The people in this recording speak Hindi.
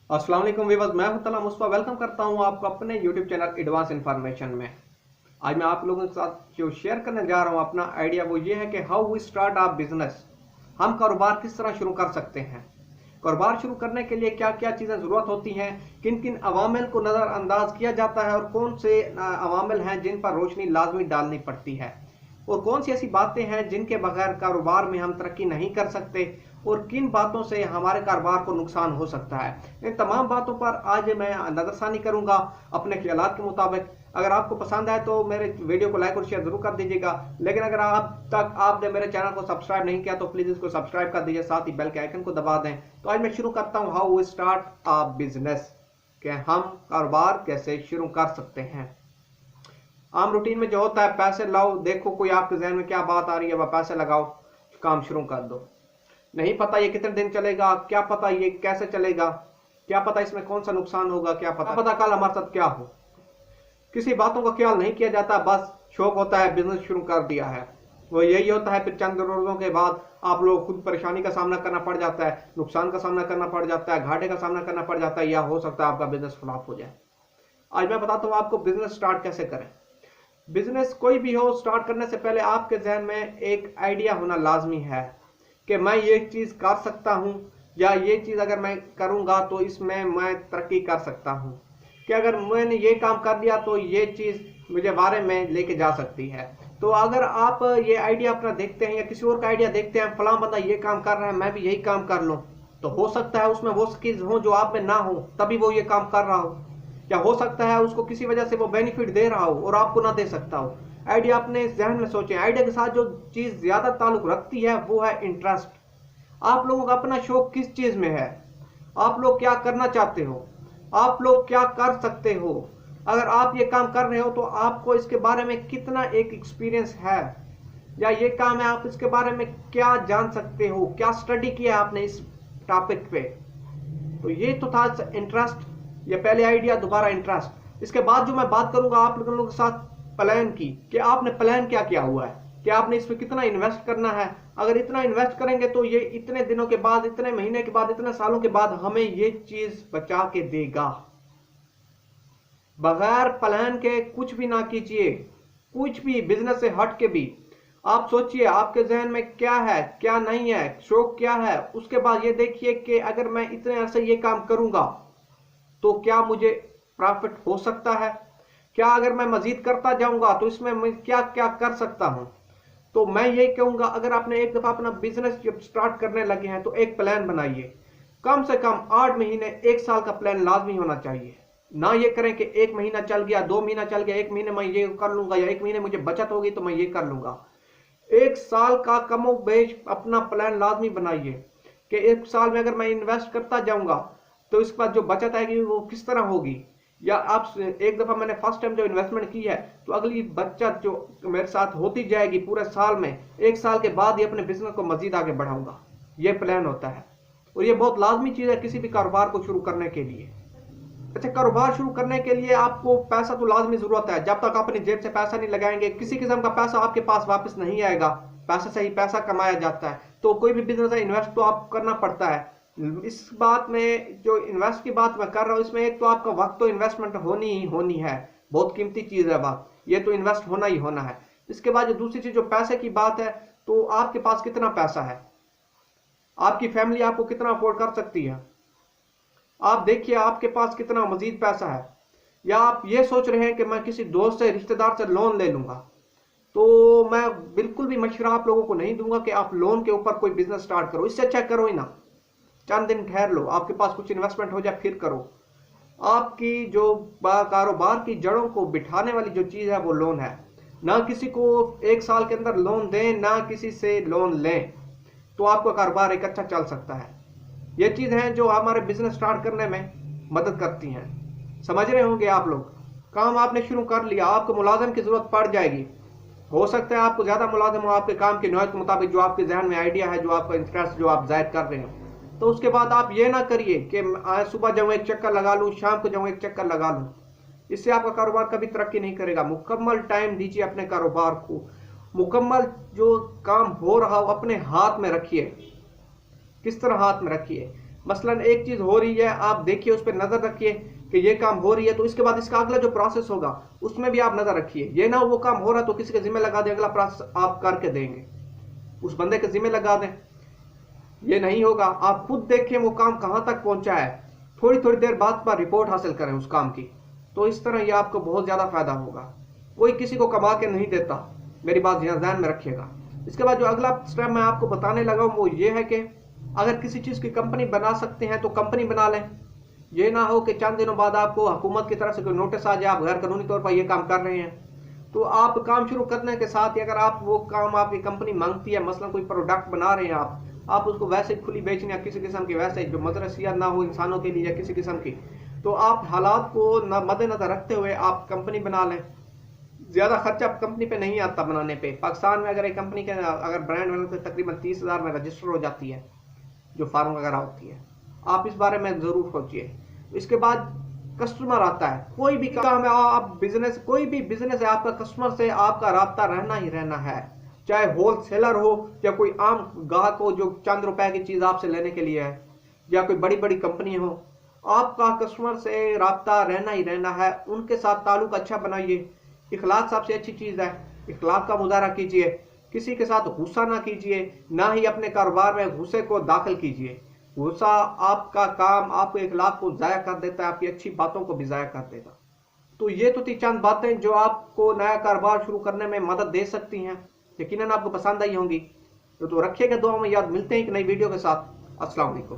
अस्सलाम वालेकुम व्यूअर्स, मैं हूं तला मुस्तफा। वेलकम करता हूं आपको अपने यूट्यूब चैनल एडवांस इन्फॉर्मेशन में। आज मैं आप लोगों के साथ जो शेयर करने जा रहा हूं अपना आइडिया, वो ये है कि how we start our business. हम कारोबार किस तरह शुरू कर सकते हैं। कारोबार शुरू करने के लिए क्या क्या चीज़ें ज़रूरत होती हैं, किन किन अवामिल को नज़रअंदाज किया जाता है और कौन से अवामिल हैं जिन पर रोशनी लाजमी डालनी पड़ती है, और कौन सी ऐसी बातें हैं जिनके बगैर कारोबार में हम तरक्की नहीं कर सकते, और किन बातों से हमारे कारोबार को नुकसान हो सकता है। इन तमाम बातों पर आज मैं नज़रसानी करूंगा अपने ख्यालात के मुताबिक। अगर आपको पसंद आए तो मेरे वीडियो को लाइक और शेयर जरूर कर दीजिएगा। लेकिन अगर अब तक आपने मेरे चैनल को सब्सक्राइब नहीं किया तो प्लीज़ इसको सब्सक्राइब कर दीजिए, साथ ही बेल के आइकन को दबा दें। तो आज मैं शुरू करता हूँ how we start a business, कि हम कारोबार कैसे शुरू कर सकते हैं। आम रूटीन में जो होता है, पैसे लाओ, देखो कोई आपके जहन में क्या बात आ रही है, वह पैसे लगाओ, काम शुरू कर दो। नहीं पता ये कितने दिन चलेगा, क्या पता ये कैसे चलेगा, क्या पता इसमें कौन सा नुकसान होगा, क्या पता कल हमारे साथ क्या हो। किसी बातों का ख्याल नहीं किया जाता, बस शौक होता है, बिजनेस शुरू कर दिया है। वो यही होता है, फिर चंद रोजों के बाद आप लोग खुद परेशानी का सामना करना पड़ जाता है, नुकसान का सामना करना पड़ जाता है, घाटे का सामना करना पड़ जाता है, या हो सकता है आपका बिजनेस फ्लॉप हो जाए। आज मैं बताता हूँ आपको बिजनेस स्टार्ट कैसे करें। बिजनेस कोई भी हो, स्टार्ट करने से पहले आपके जहन में एक आइडिया होना लाजमी है कि मैं ये चीज़ कर सकता हूँ, या ये चीज़ अगर मैं करूँगा तो इसमें मैं तरक्की कर सकता हूँ, कि अगर मैंने ये काम कर लिया तो ये चीज़ मुझे बारे में लेके जा सकती है। तो अगर आप ये आइडिया अपना देखते हैं या किसी और का आइडिया देखते हैं, फलां बंदा ये काम कर रहा है, मैं भी यही काम कर लूँ, तो हो सकता है उसमें वो स्किल्स हो जो आप में ना हो, तभी वो ये काम कर रहा हो। या हो सकता है उसको किसी वजह से वो बेनिफिट दे रहा हो और आपको ना दे सकता हो। आइडिया अपने जहन में सोचें। आइडिया के साथ जो चीज़ ज़्यादा ताल्लुक रखती है वो है इंटरेस्ट। आप लोगों का अपना शौक किस चीज़ में है, आप लोग क्या करना चाहते हो, आप लोग क्या कर सकते हो। अगर आप ये काम कर रहे हो तो आपको इसके बारे में कितना एक एक्सपीरियंस है, या ये काम है आप इसके बारे में क्या जान सकते हो, क्या स्टडी किया है आपने इस टॉपिक पे। तो ये तो था इंटरेस्ट, ये पहले आइडिया, दोबारा इंटरेस्ट। इसके बाद जो मैं बात करूंगा आप लोगों के साथ प्लान की, कि आपने प्लान क्या किया हुआ है, कि आपने इसमें कितना इन्वेस्ट करना है। अगर इतना इन्वेस्ट करेंगे तो ये इतने दिनों के बाद, इतने महीने के बाद, इतने सालों के बाद हमें ये चीज बचा के देगा। बगैर प्लान के कुछ भी ना कीजिए, कुछ भी बिजनेस से हट के भी। आप सोचिए आपके जहन में क्या है, क्या नहीं है, शौक क्या है। उसके बाद ये देखिए कि अगर मैं इतने अरसे ये काम करूंगा तो क्या मुझे प्रॉफिट हो सकता है, क्या अगर मैं मजीद करता जाऊंगा तो इसमें मैं क्या क्या कर सकता हूं। तो मैं यही कहूंगा, अगर आपने एक दफा अपना बिजनेस जब स्टार्ट करने लगे हैं तो एक प्लान बनाइए। कम से कम 8 महीने, 1 साल का प्लान लाजमी होना चाहिए। ना ये करें कि 1 महीना चल गया, 2 महीना चल गया, 1 महीने मैं ये कर लूंगा, या 1 महीने मुझे बचत होगी तो मैं ये कर लूंगा। 1 साल का कमो बेश अपना प्लान लाजमी बनाइए, कि 1 साल में अगर मैं इन्वेस्ट करता जाऊंगा तो इसके बाद जो बचत आएगी वो किस तरह होगी। या आप एक दफा मैंने फर्स्ट टाइम जो इन्वेस्टमेंट की है तो अगली बचत जो मेरे साथ होती जाएगी पूरे साल में, 1 साल के बाद ही अपने बिजनेस को मजीद आगे बढ़ाऊंगा। ये प्लान होता है, और ये बहुत लाजमी चीज है किसी भी कारोबार को शुरू करने के लिए। अच्छा, कारोबार शुरू करने के लिए आपको पैसा तो लाजमी जरूरत है। जब तक अपनी जेब से पैसा नहीं लगाएंगे, किसी किस्म का पैसा आपके पास वापस नहीं आएगा। पैसा से ही पैसा कमाया जाता है, तो कोई भी बिजनेस है इन्वेस्ट तो आप करना पड़ता है। इस बात में जो इन्वेस्ट की बात मैं कर रहा हूँ, इसमें एक तो आपका वक्त तो इन्वेस्टमेंट होनी ही होनी है, बहुत कीमती चीज है बात, ये तो इन्वेस्ट होना ही होना है। इसके बाद जो दूसरी चीज जो पैसे की बात है, तो आपके पास कितना पैसा है, आपकी फैमिली आपको कितना अफोर्ड कर सकती है। आप देखिए आपके पास कितना मजीद पैसा है। या आप ये सोच रहे हैं कि मैं किसी दोस्त से, रिश्तेदार से लोन ले लूंगा, तो मैं बिल्कुल भी मशवरा आप लोगों को नहीं दूंगा कि आप लोन के ऊपर कोई बिजनेस स्टार्ट करो। इससे अच्छा करो ही ना, चंद दिन ठहर लो, आपके पास कुछ इन्वेस्टमेंट हो जाए फिर करो। आपकी जो कारोबार की जड़ों को बिठाने वाली जो चीज है वो लोन है। ना किसी को 1 साल के अंदर लोन दें, ना किसी से लोन लें, तो आपका कारोबार एक अच्छा चल सकता है। ये चीज है जो हमारे बिजनेस स्टार्ट करने में मदद करती हैं। समझ रहे होंगे आप लोग। काम आपने शुरू कर लिया, आपको मुलाजिम की जरूरत पड़ जाएगी। हो सकता है आपको ज्यादा मुलाजिम हो, आपके काम की नौयत के मुताबिक, जो आपके जहन में आइडिया है, जो आपका इंटरेस्ट जो आप जाहिर कर रहे हो। तो उसके बाद आप ये ना करिए कि आज सुबह जाऊँ एक चक्कर लगा लूँ, शाम को जाऊँ एक चक्कर लगा लूँ। इससे आपका कारोबार कभी तरक्की नहीं करेगा। मुकम्मल टाइम दीजिए अपने कारोबार को, मुकम्मल जो काम हो रहा हो अपने हाथ में रखिए। किस तरह हाथ में रखिए, मसलन एक चीज हो रही है, आप देखिए, उस पर नजर रखिए कि ये काम हो रही है, तो इसके बाद इसका अगला जो प्रोसेस होगा उसमें भी आप नजर रखिए। ये ना वो काम हो रहा है तो किसी के जिम्मे लगा दें, अगला प्रोसेस आप करके देंगे, उस बंदे के जिम्मे लगा दें, ये नहीं होगा। आप खुद देखें वो काम कहां तक पहुंचा है, थोड़ी थोड़ी देर बाद पर रिपोर्ट हासिल करें उस काम की, तो इस तरह ये आपको बहुत ज्यादा फायदा होगा। कोई किसी को कमा के नहीं देता, मेरी बात यहां ध्यान में रखिएगा। इसके बाद जो अगला स्टेप मैं आपको बताने लगा हूं वो ये है कि अगर किसी चीज की कंपनी बना सकते हैं तो कंपनी बना लें। ये ना हो कि चंद दिनों बाद आपको हुकूमत की तरफ से कोई नोटिस आ जाए, आप गैर कानूनी तौर पर यह काम कर रहे हैं, तो आप काम शुरू करने के साथ ही अगर आप वो काम आपकी कंपनी मांगती है, मसलन कोई प्रोडक्ट बना रहे हैं आप उसको वैसे खुली बेचने या किसी किस्म की वैसे जो मदरसियत ना हो इंसानों के लिए या किसी किस्म की, तो आप हालात को मद्देनजर रखते हुए आप कंपनी बना लें। ज्यादा खर्चा कंपनी पे नहीं आता बनाने पे। पाकिस्तान में अगर एक कंपनी के अगर ब्रांड बने तो तकरीबन 30,000 में रजिस्टर हो जाती है, जो फार्म वगैरह होती है। आप इस बारे में जरूर सोचिए। इसके बाद कस्टमर आता है, कोई भी काम है, आप बिजनेस, कोई भी बिजनेस है, आपका कस्टमर से आपका राब्ता रहना ही रहना है, चाहे होलसेलर हो या कोई आम ग्राहक हो जो चंद रुपए की चीज आपसे लेने के लिए है, या कोई बड़ी बड़ी कंपनी हो, आपका कस्टमर से राब्ता रहना ही रहना है। उनके साथ ताल्लुक अच्छा बनाइए। इखलाक सबसे अच्छी चीज है, इखलाक का मुजाहरा कीजिए, किसी के साथ गुस्सा ना कीजिए, ना ही अपने कारोबार में गुस्से को दाखिल कीजिए। गुस्सा आपका काम, आपके इखलाक को जाया कर देता है, आपकी अच्छी बातों को भी जाया कर देगा। तो ये तो थी चंद बातें जो आपको नया कारोबार शुरू करने में मदद दे सकती हैं, यकीनन आपको पसंद आई होंगी। तो रखिएगा दुआ में याद। मिलते हैं एक नई वीडियो के साथ। अस्सलाम वालेकुम।